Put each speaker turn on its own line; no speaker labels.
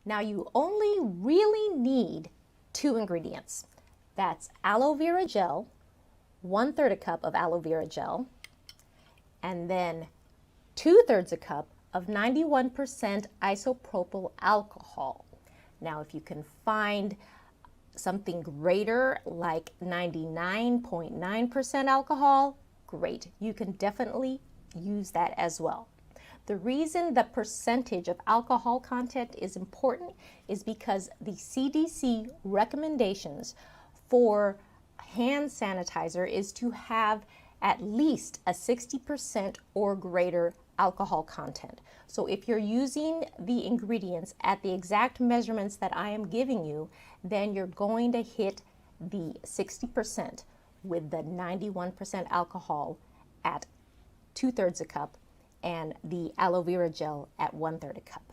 Now you only really need 2 ingredients. That's aloe vera gel, 1/3 a cup of aloe vera gel, and then 2/3 a cup of 91% isopropyl alcohol. Now if you can find something greater like 99.9% alcohol, great. You can definitely use that as well. The reason the percentage of alcohol content is important is because the CDC recommendations for hand sanitizer is to have at least a 60% or greater alcohol content. So if you're using the ingredients at the exact measurements that I am giving you, then you're going to hit the 60% with the 91% alcohol at 2/3 a cup and the aloe vera gel at 1/3 a cup.